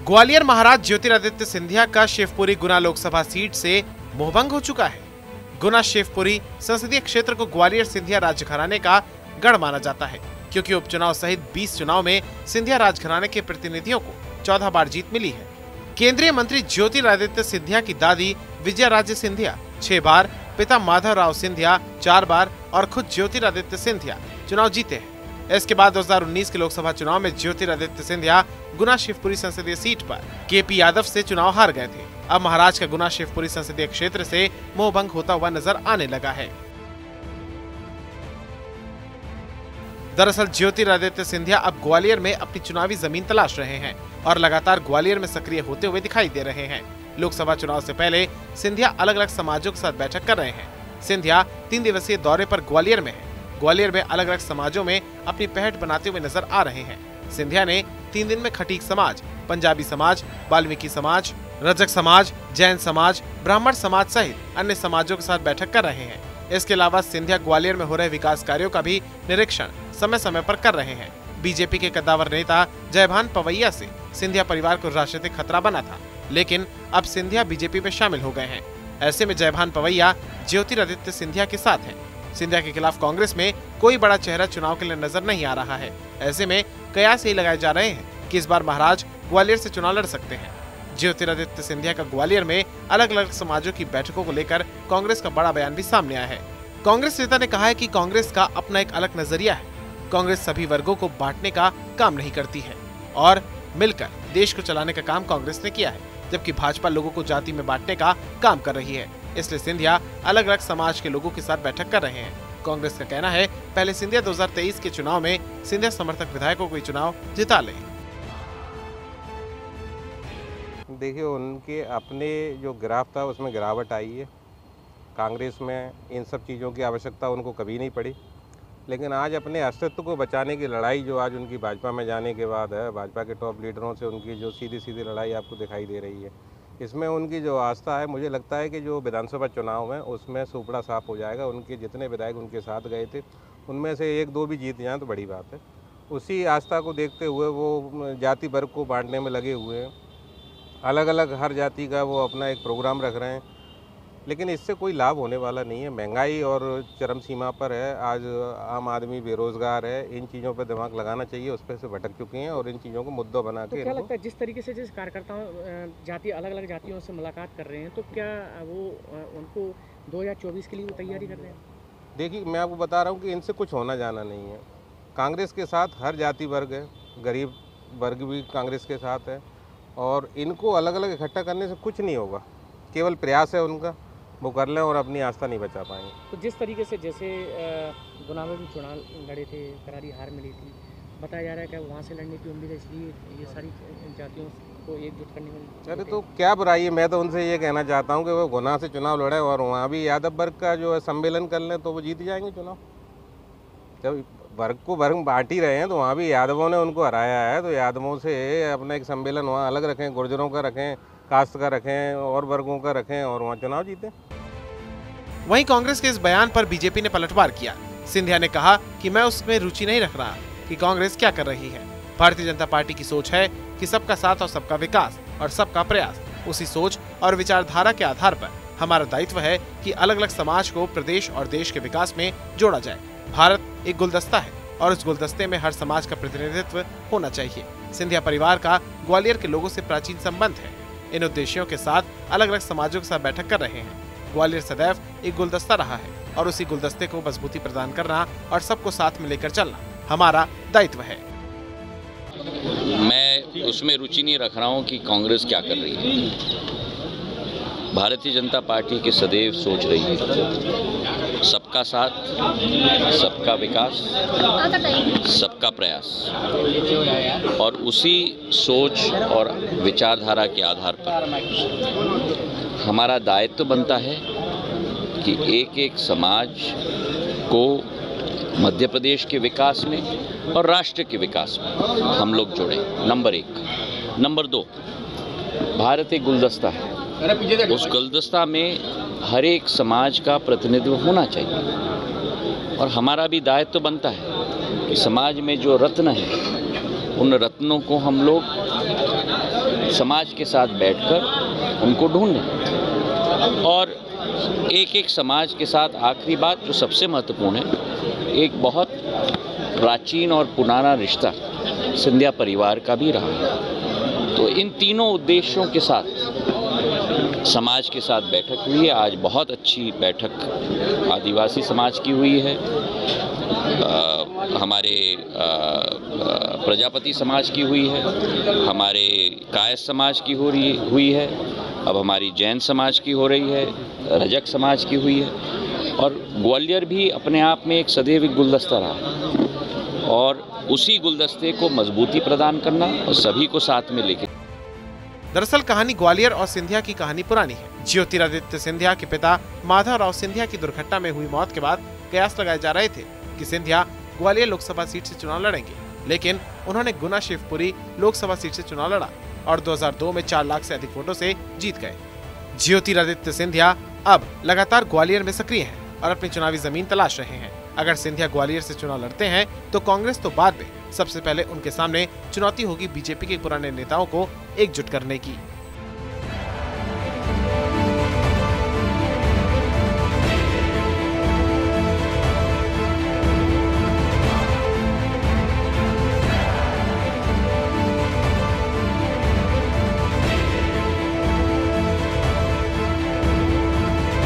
ग्वालियर महाराज ज्योतिरादित्य सिंधिया का शिवपुरी गुना लोकसभा सीट से मोहभंग हो चुका है। गुना शिवपुरी संसदीय क्षेत्र को ग्वालियर सिंधिया राजघराने का गढ़ माना जाता है, क्योंकि उपचुनाव सहित 20 चुनाव में सिंधिया राजघराने के प्रतिनिधियों को 14 बार जीत मिली है। केंद्रीय मंत्री ज्योतिरादित्य सिंधिया की दादी विजयाराजे सिंधिया 6 बार, पिता माधवराव सिंधिया 4 बार और खुद ज्योतिरादित्य सिंधिया चुनाव जीते हैं। इसके बाद 2019 के लोकसभा चुनाव में ज्योतिरादित्य सिंधिया गुना शिवपुरी संसदीय सीट पर केपी यादव से चुनाव हार गए थे। अब महाराज का गुना शिवपुरी संसदीय क्षेत्र से मोहभंग होता हुआ नजर आने लगा है। दरअसल ज्योतिरादित्य सिंधिया अब ग्वालियर में अपनी चुनावी जमीन तलाश रहे हैं और लगातार ग्वालियर में सक्रिय होते हुए दिखाई दे रहे हैं। लोकसभा चुनाव से पहले सिंधिया अलग अलग समाजों के साथ बैठक कर रहे हैं। सिंधिया 3 दिवसीय दौरे पर ग्वालियर में है। ग्वालियर में अलग अलग समाजों में अपनी पहट बनाते हुए नजर आ रहे हैं। सिंधिया ने 3 दिन में खटीक समाज, पंजाबी समाज, वाल्मीकि समाज, रजक समाज, जैन समाज, ब्राह्मण समाज सहित अन्य समाजों के साथ बैठक कर रहे हैं। इसके अलावा सिंधिया ग्वालियर में हो रहे विकास कार्यों का भी निरीक्षण समय समय पर कर रहे हैं। बीजेपी के कद्दावर नेता जयभान पवैया से सिंधिया परिवार को राजनीतिक खतरा बना था, लेकिन अब सिंधिया बीजेपी में शामिल हो गए हैं। ऐसे में जयभान पवैया ज्योतिरादित्य सिंधिया के साथ हैं। सिंधिया के खिलाफ कांग्रेस में कोई बड़ा चेहरा चुनाव के लिए नजर नहीं आ रहा है। ऐसे में कयास यही लगाए जा रहे हैं कि इस बार महाराज ग्वालियर से चुनाव लड़ सकते हैं। ज्योतिरादित्य सिंधिया का ग्वालियर में अलग अलग समाजों की बैठकों को लेकर कांग्रेस का बड़ा बयान भी सामने आया है। कांग्रेस नेता ने कहा है कि कांग्रेस का अपना एक अलग नजरिया है। कांग्रेस सभी वर्गों को बांटने का काम नहीं करती है और मिलकर देश को चलाने का काम कांग्रेस ने किया है, जबकि भाजपा लोगों को जाति में बांटने का काम कर रही है। इसलिए सिंधिया अलग अलग समाज के लोगों के साथ बैठक कर रहे हैं। कांग्रेस का कहना है पहले सिंधिया 2023 के चुनाव में सिंधिया समर्थक विधायकों को चुनाव जिता लें। देखिए, उनके अपने जो ग्राफ था उसमें गिरावट आई है। कांग्रेस में इन सब चीज़ों की आवश्यकता उनको कभी नहीं पड़ी, लेकिन आज अपने अस्तित्व को बचाने की लड़ाई जो आज उनकी भाजपा में जाने के बाद है, भाजपा के टॉप लीडरों से उनकी जो सीधी सीधी लड़ाई आपको दिखाई दे रही है, इसमें उनकी जो आस्था है, मुझे लगता है कि जो विधानसभा चुनाव है उसमें सुपड़ा साफ हो जाएगा। उनके जितने विधायक उनके साथ गए थे उनमें से 1-2 भी जीत जाएँ तो बड़ी बात है। उसी आस्था को देखते हुए वो जाति वर्ग को बांटने में लगे हुए हैं। अलग अलग हर जाति का वो अपना एक प्रोग्राम रख रहे हैं, लेकिन इससे कोई लाभ होने वाला नहीं है। महंगाई और चरम सीमा पर है। आज आम आदमी बेरोजगार है। इन चीज़ों पर दिमाग लगाना चाहिए। उस पर से भटक चुके हैं और इन चीज़ों को मुद्दा बना के। तो क्या लगता है जिस तरीके से जिस कार्यकर्ताओं जाति अलग अलग जातियों से मुलाकात कर रहे हैं, तो क्या वो उनको 2024 के लिए वो तैयारी कर रहे हैं? देखिए, मैं आपको बता रहा हूँ कि इनसे कुछ होना जाना नहीं है। कांग्रेस के साथ हर जाति वर्ग है, गरीब वर्ग भी कांग्रेस के साथ है और इनको अलग अलग इकट्ठा करने से कुछ नहीं होगा। केवल प्रयास है उनका, वो कर लें और अपनी आस्था नहीं बचा पाएंगे। तो जिस तरीके से जैसे गुना में भी चुनाव लड़े थे, करारी हार मिली थी, बताया जा रहा है कि वहाँ से लड़ने की उम्मीद है, इसलिए ये सारी जातियों को एकजुट करने में। अरे तो क्या बुराई है? मैं तो उनसे ये कहना चाहता हूँ कि वो गुना से चुनाव लड़े और वहाँ भी यादव वर्ग का जो है सम्मेलन कर लें तो वो जीत जाएंगे चुनाव। जब वर्ग को वर्ग बांट ही रहे हैं तो वहाँ भी यादवों ने उनको हराया है, तो यादवों से अपना एक सम्मेलन वहाँ अलग रखें, गुर्जरों का रखें, कास्ट का रखें और वर्गों का रखें और वहाँ चुनाव जीतें। वहीं कांग्रेस के इस बयान पर बीजेपी ने पलटवार किया। सिंधिया ने कहा कि मैं उसमें रुचि नहीं रख रहा कि कांग्रेस क्या कर रही है। भारतीय जनता पार्टी की सोच है कि सबका साथ और सबका विकास और सबका प्रयास। उसी सोच और विचारधारा के आधार पर हमारा दायित्व है कि अलग अलग समाज को प्रदेश और देश के विकास में जोड़ा जाए। भारत एक गुलदस्ता है और उस गुलदस्ते में हर समाज का प्रतिनिधित्व होना चाहिए। सिंधिया परिवार का ग्वालियर के लोगों से प्राचीन संबंध है। इन उद्देश्यों के साथ अलग अलग समाजों के साथ बैठक कर रहे हैं। ग्वालियर सदैव एक गुलदस्ता रहा है और उसी गुलदस्ते को मजबूती प्रदान करना और सबको साथ में लेकर चलना हमारा दायित्व है। मैं उसमें रुचि नहीं रख रहा हूं कि कांग्रेस क्या कर रही है। भारतीय जनता पार्टी की सदैव सोच रही है सबका साथ, सबका विकास, सबका प्रयास, और उसी सोच और विचारधारा के आधार पर हमारा दायित्व बनता है कि एक एक समाज को मध्य प्रदेश के विकास में और राष्ट्र के विकास में हम लोग जोड़ें। नंबर 1। नंबर 2, भारत एक गुलदस्ता है। उस गुलदस्ता में हर एक समाज का प्रतिनिधित्व होना चाहिए और हमारा भी दायित्व बनता है कि समाज में जो रत्न है उन रत्नों को हम लोग समाज के साथ बैठकर उनको ढूंढें और एक एक समाज के साथ। आखिरी बात जो सबसे महत्वपूर्ण है, एक बहुत प्राचीन और पुराना रिश्ता सिंधिया परिवार का भी रहा है। तो इन तीनों उद्देश्यों के साथ समाज के साथ बैठक हुई है। आज बहुत अच्छी बैठक आदिवासी समाज की हुई है, हमारे प्रजापति समाज की हुई है, हमारे कायस्थ समाज की हुई है, अब हमारी जैन समाज की हो रही है, रजक समाज की हुई है। और ग्वालियर भी अपने आप में एक सदैव गुलदस्ता रहा है और उसी गुलदस्ते को मजबूती प्रदान करना और सभी को साथ में लेके। दरअसल कहानी ग्वालियर और सिंधिया की कहानी पुरानी है। ज्योतिरादित्य सिंधिया के पिता माधवराव सिंधिया की दुर्घटना में हुई मौत के बाद कयास लगाए जा रहे थे कि सिंधिया ग्वालियर लोकसभा सीट से चुनाव लड़ेंगे, लेकिन उन्होंने गुना शिवपुरी लोकसभा सीट से चुनाव लड़ा और 2002 में 4 लाख से अधिक वोटों से जीत गए। ज्योतिरादित्य सिंधिया अब लगातार ग्वालियर में सक्रिय हैं और अपनी चुनावी जमीन तलाश रहे हैं। अगर सिंधिया ग्वालियर से चुनाव लड़ते हैं तो कांग्रेस तो बाद में, सबसे पहले उनके सामने चुनौती होगी बीजेपी के पुराने नेताओं को एकजुट करने की।